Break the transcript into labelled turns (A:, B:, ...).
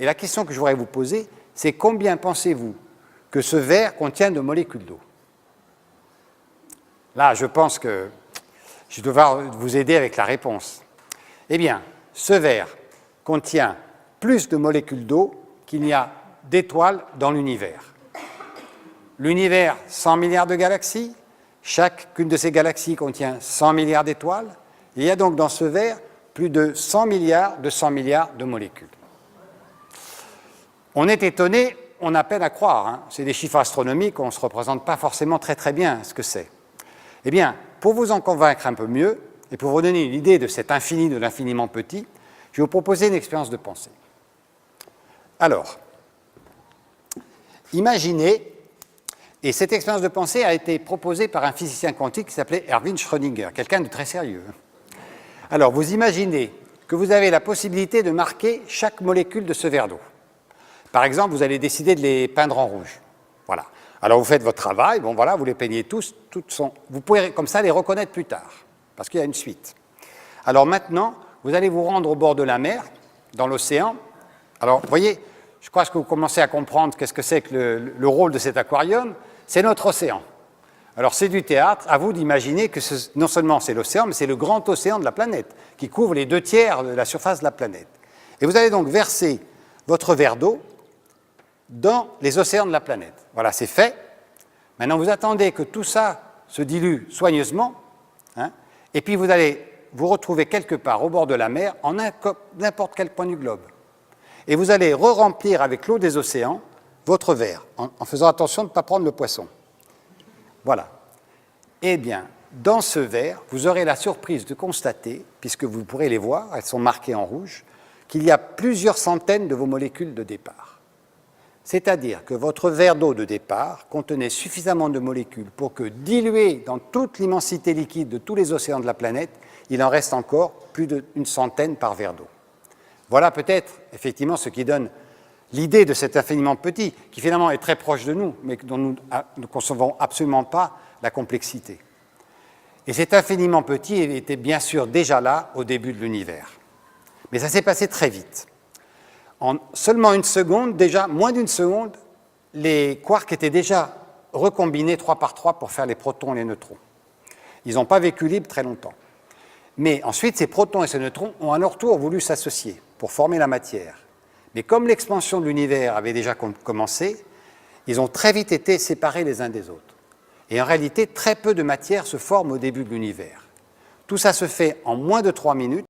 A: Et la question que je voudrais vous poser, c'est combien pensez-vous que ce verre contient de molécules d'eau? Là, je pense que je vais devoir vous aider avec la réponse. Eh bien, ce verre contient plus de molécules d'eau qu'il n'y a d'étoiles dans l'univers. L'univers, 100 milliards de galaxies. Chacune de ces galaxies contient 100 milliards d'étoiles. Il y a donc dans ce verre plus de 100 milliards de molécules. On est étonné, on a peine à croire. Hein. C'est des chiffres astronomiques, on ne se représente pas forcément très bien ce que c'est. Eh bien, pour vous en convaincre un peu mieux, et pour vous donner une idée de cet infini de l'infiniment petit, je vais vous proposer une expérience de pensée. Alors, imaginez, et cette expérience de pensée a été proposée par un physicien quantique qui s'appelait Erwin Schrödinger, quelqu'un de très sérieux. Alors, vous imaginez que vous avez la possibilité de marquer chaque molécule de ce verre d'eau. Par exemple, vous allez décider de les peindre en rouge. Voilà. Alors, vous faites votre travail, bon voilà, vous les peignez tous, vous pouvez comme ça les reconnaître plus tard, parce qu'il y a une suite. Alors maintenant, vous allez vous rendre au bord de la mer, dans l'océan. Alors, vous voyez, je crois que vous commencez à comprendre qu'est-ce que c'est que le rôle de cet aquarium, c'est notre océan. Alors, c'est du théâtre, à vous d'imaginer que non seulement c'est l'océan, mais c'est le grand océan de la planète, qui couvre les 2/3 de la surface de la planète. Et vous allez donc verser votre verre d'eau dans les océans de la planète. Voilà, c'est fait. Maintenant, vous attendez que tout ça se dilue soigneusement, hein, et puis vous allez vous retrouver quelque part au bord de la mer, en n'importe quel point du globe. Et vous allez re-remplir avec l'eau des océans votre verre, en faisant attention de ne pas prendre le poisson. Voilà. Eh bien, dans ce verre, vous aurez la surprise de constater, puisque vous pourrez les voir, elles sont marquées en rouge, qu'il y a plusieurs centaines de vos molécules de départ. C'est-à-dire que votre verre d'eau de départ contenait suffisamment de molécules pour que, diluées dans toute l'immensité liquide de tous les océans de la planète, il en reste encore plus d'une centaine par verre d'eau. Voilà peut-être, effectivement, ce qui donne l'idée de cet infiniment petit, qui finalement est très proche de nous, mais dont nous ne concevons absolument pas la complexité. Et cet infiniment petit était bien sûr déjà là au début de l'univers. Mais ça s'est passé très vite. En seulement une seconde, déjà moins d'une seconde, les quarks étaient déjà recombinés 3 par 3 pour faire les protons et les neutrons. Ils n'ont pas vécu libres très longtemps. Mais ensuite, ces protons et ces neutrons ont à leur tour voulu s'associer pour former la matière. Mais comme l'expansion de l'univers avait déjà commencé, ils ont très vite été séparés les uns des autres. Et en réalité, très peu de matière se forme au début de l'univers. Tout ça se fait en moins de 3 minutes.